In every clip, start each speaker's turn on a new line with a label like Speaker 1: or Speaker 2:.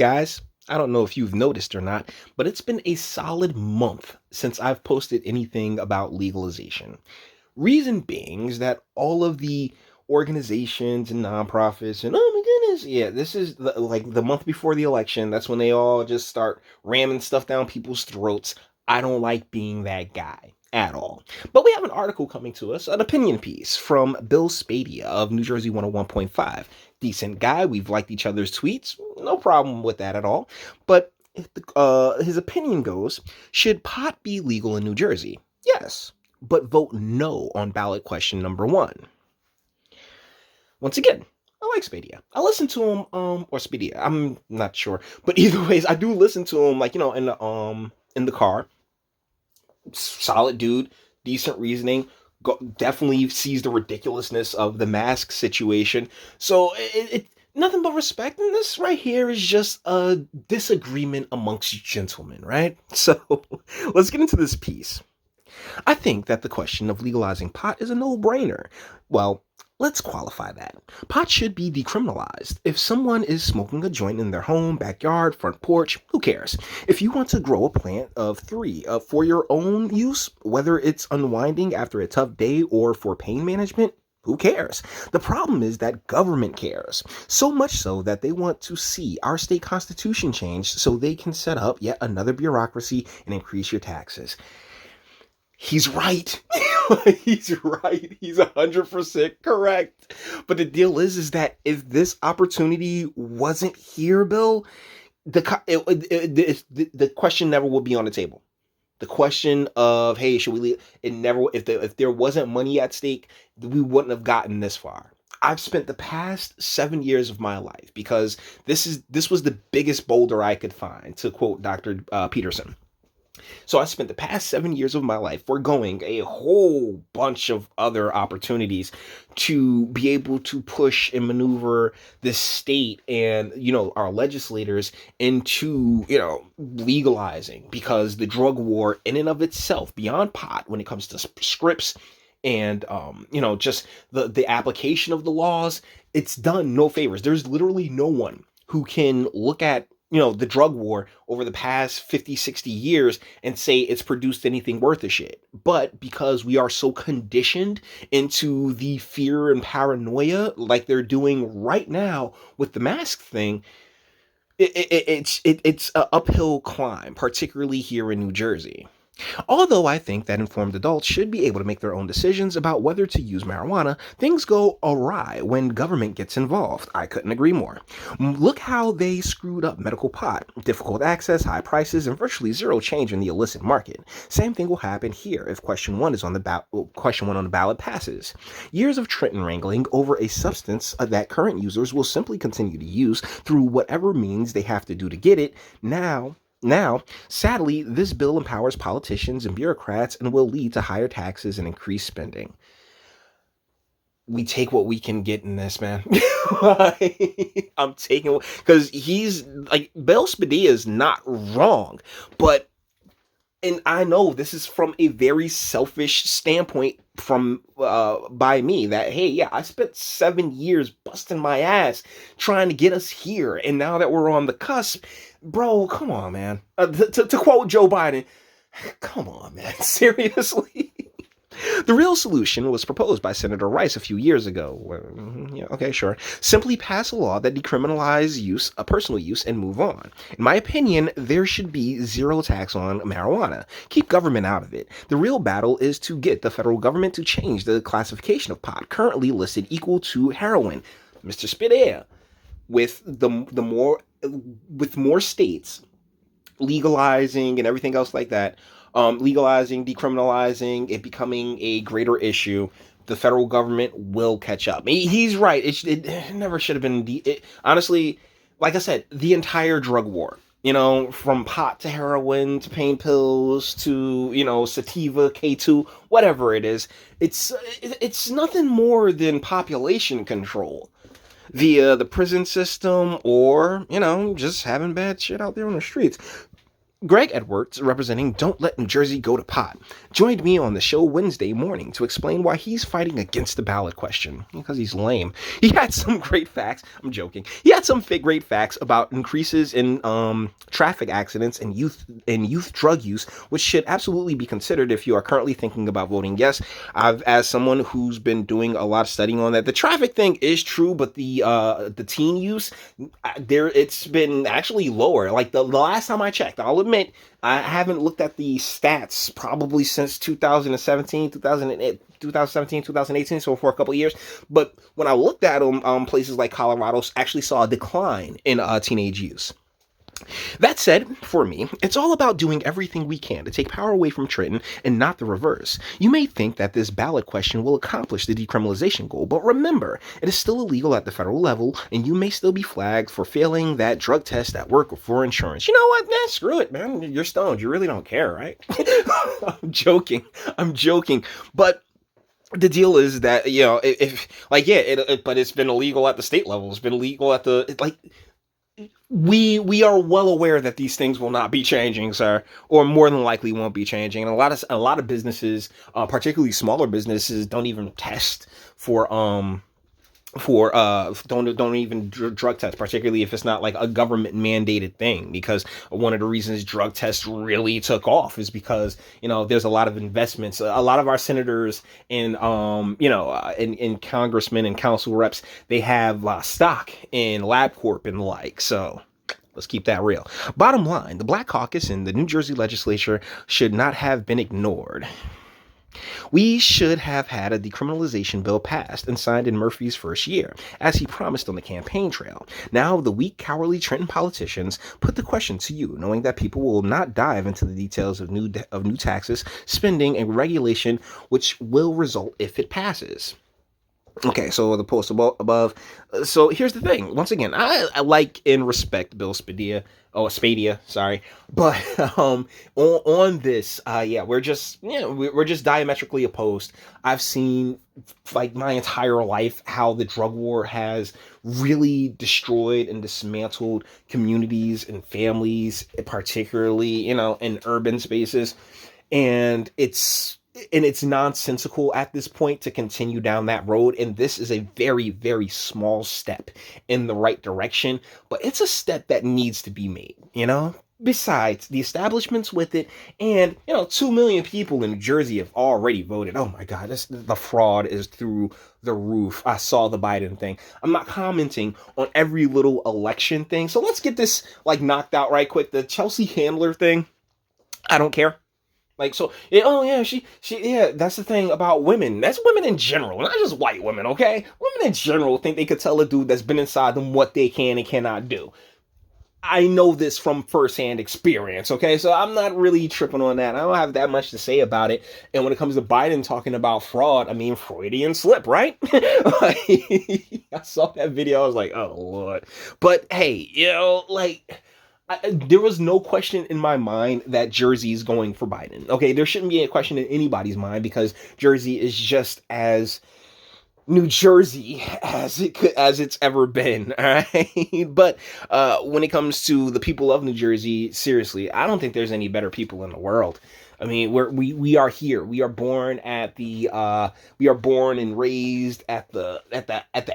Speaker 1: Guys, I don't know if you've noticed or not, but it's been a solid month since I've posted anything about legalization. Reason being is that all of the organizations and nonprofits and oh my goodness, yeah, this is like the month before the election. That's when they all just start ramming stuff down people's throats. I don't like being that guy at all. But we have an article coming to us, an opinion piece from Bill Spadea of New Jersey 101.5. Decent guy. We've liked each other's tweets. No problem with that at all. But his opinion goes, should pot be legal in New Jersey? Yes, but vote no on ballot question number 1. Once again, I like Spadea. I listen to him, or Spadea. I'm not sure, but either ways, I do listen to him, like in the car. Solid dude, decent reasoning. Definitely sees the ridiculousness of the mask situation. So it nothing but respect. And this right here is just a disagreement amongst gentlemen, right? So let's get into this piece. I think that the question of legalizing pot is a no-brainer. Well, let's qualify that. Pot should be decriminalized. If someone is smoking a joint in their home, backyard, front porch, who cares? If you want to grow a plant of 3 for your own use, whether it's unwinding after a tough day or for pain management, who cares? The problem is that government cares. So much so that they want to see our state constitution changed so they can set up yet another bureaucracy and increase your taxes. He's right. He's right. He's 100% correct. But the deal is that if this opportunity wasn't here, Bill, the question never would be on the table. The question of, hey, should we leave? It never. If there wasn't money at stake, we wouldn't have gotten this far. I've spent the past 7 years of my life because this was the biggest boulder I could find, to quote Dr. Peterson. So I spent the past 7 years of my life foregoing a whole bunch of other opportunities to be able to push and maneuver this state and, our legislators into, legalizing, because the drug war in and of itself, beyond pot, when it comes to scripts and, just the application of the laws, it's done no favors. There's literally no one who can look at the drug war over the past 50, 60 years and say it's produced anything worth a shit. But because we are so conditioned into the fear and paranoia like they're doing right now with the mask thing, it's an uphill climb, particularly here in New Jersey. Although I think that informed adults should be able to make their own decisions about whether to use marijuana, things go awry when government gets involved. I couldn't agree more. Look how they screwed up medical pot. Difficult access, high prices, and virtually zero change in the illicit market. Same thing will happen here if question 1 is on question 1 on the ballot passes. Years of Trenton wrangling over a substance that current users will simply continue to use through whatever means they have to do to get it. Now, sadly, this bill empowers politicians and bureaucrats and will lead to higher taxes and increased spending. We take what we can get in this, man. I'm taking, because he's like, Bill Spadea is not wrong, but, and I know this is from a very selfish standpoint by me, that, hey, yeah, I spent 7 years busting my ass trying to get us here, and now that we're on the cusp, bro, come on, man. To quote Joe Biden, come on, man. Seriously? The real solution was proposed by Senator Rice a few years ago. Yeah, okay, sure. Simply pass a law that decriminalizes personal use, and move on. In my opinion, there should be zero tax on marijuana. Keep government out of it. The real battle is to get the federal government to change the classification of pot, currently listed equal to heroin. Mr. Spadea, with more states legalizing and everything else like that, legalizing, decriminalizing, it becoming a greater issue, the federal government will catch up. He's right. It never should have been. Honestly, like I said, the entire drug war, from pot to heroin to pain pills to, sativa, K2, whatever it is, it's nothing more than population control via the prison system or, just having bad shit out there on the streets. Greg Edwards, representing Don't Let New Jersey Go to Pot, joined me on the show Wednesday morning to explain why he's fighting against the ballot question. Because he's lame. He had some great facts. I'm joking. He had some great facts about increases in traffic accidents and youth drug use, which should absolutely be considered if you are currently thinking about voting yes. As someone who's been doing a lot of studying on that, the traffic thing is true, but the teen use, it's been actually lower. Like the last time I checked, I'll admit I haven't looked at the stats probably since 2017, 2018, so for a couple of years. But when I looked at them, places like Colorado actually saw a decline in teenage use. That said, for me, it's all about doing everything we can to take power away from Trenton and not the reverse. You may think that this ballot question will accomplish the decriminalization goal, but remember, it is still illegal at the federal level, and you may still be flagged for failing that drug test at work or for insurance. You know what, man? Screw it, man. You're stoned. You really don't care, right? I'm joking. But the deal is that, but it's been illegal at the state level. It's been illegal at we are well aware that these things will not be changing, sir, or more than likely won't be changing. And a lot of businesses, particularly smaller businesses, don't even test for don't even drug test, particularly if it's not like a government mandated thing, because one of the reasons drug tests really took off is because there's a lot of investments. A lot of our senators and in congressmen and council reps, they have stock in LabCorp and the like. So let's keep that real. Bottom line, the Black Caucus in the New Jersey legislature should not have been ignored. We should have had a decriminalization bill passed and signed in Murphy's first year, as he promised on the campaign trail. Now, the weak, cowardly Trenton politicians put the question to you, knowing that people will not dive into the details of new taxes, spending, and regulation, which will result if it passes. Okay, so the post above. So here's the thing. Once again, I like and respect Bill Spadea. Oh, Spadea, sorry. But on this, we're just diametrically opposed. I've seen like my entire life how the drug war has really destroyed and dismantled communities and families, particularly in urban spaces, and it's nonsensical at this point to continue down that road. And this is a very, very small step in the right direction, but it's a step that needs to be made, Besides, the establishments with it, and 2 million people in New Jersey have already voted. Oh my God, the fraud is through the roof. I saw the Biden thing. I'm not commenting on every little election thing, so let's get this knocked out right quick. The Chelsea Handler thing, I don't care. That's the thing about women. That's women in general, not just white women, okay? Women in general think they could tell a dude that's been inside them what they can and cannot do. I know this from firsthand experience, okay? So I'm not really tripping on that. I don't have that much to say about it. And when it comes to Biden talking about fraud, I mean, Freudian slip, right? I saw that video. I was like, oh, Lord. But hey, there was no question in my mind that Jersey is going for Biden. Okay, there shouldn't be a question in anybody's mind because Jersey is just as New Jersey as it's ever been. All right, but when it comes to the people of New Jersey, seriously, I don't think there's any better people in the world. I mean, we are here. We are born at we are born and raised at the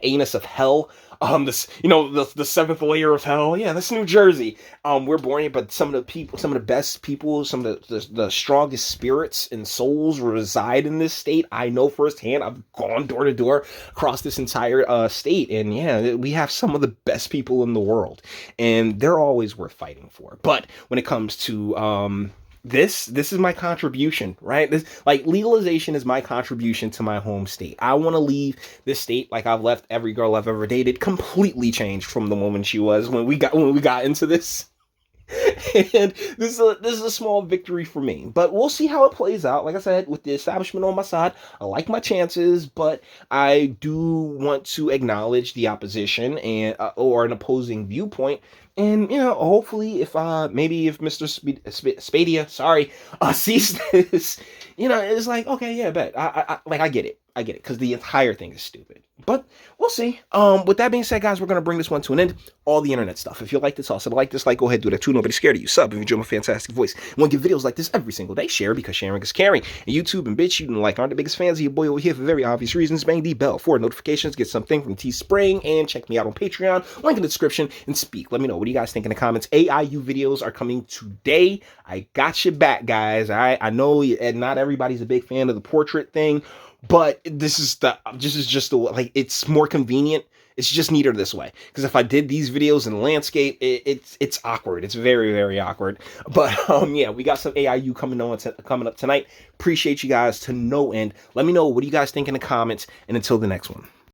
Speaker 1: anus of hell. The seventh layer of hell. Yeah, that's New Jersey. We're born here, but some of the best people, some of the strongest spirits and souls reside in this state. I know firsthand. I've gone door to door across this entire state, and yeah, we have some of the best people in the world, and they're always worth fighting for. But when it comes to this is my contribution, right? Legalization is my contribution to my home state. I want to leave this state like I've left every girl I've ever dated, completely changed from the woman she was when we got into this. And this is a small victory for me, but we'll see how it plays out. Like I said, with the establishment on my side, I like my chances, but I do want to acknowledge the opposition and or an opposing viewpoint. And hopefully, if Mr. Spadea, sees this, it's like, okay, yeah, bet. I get it. I get it. Because the entire thing is stupid. But we'll see. With that being said, guys, we're gonna bring this one to an end. All the internet stuff. If you like this, also like this, like, go ahead, do that too. Nobody's scared of you. Sub if you enjoy my fantastic voice. Want to give videos like this every single day. Share because sharing is caring. And YouTube and Bitchute and like aren't the biggest fans of your boy over here for very obvious reasons. Bang the bell for notifications. Get something from Teespring and check me out on Patreon. Link in the description and speak. Let me know. What do you guys think in the comments? AIU videos are coming today. I got your back, guys. All right. I know not everybody's a big fan of the portrait thing, but this is just the like, it's more convenient. It's just neater this way. Because if I did these videos in landscape, it's awkward. It's very, very awkward. But yeah, we got some AIU coming up tonight. Appreciate you guys to no end. Let me know what do you guys think in the comments. And until the next one.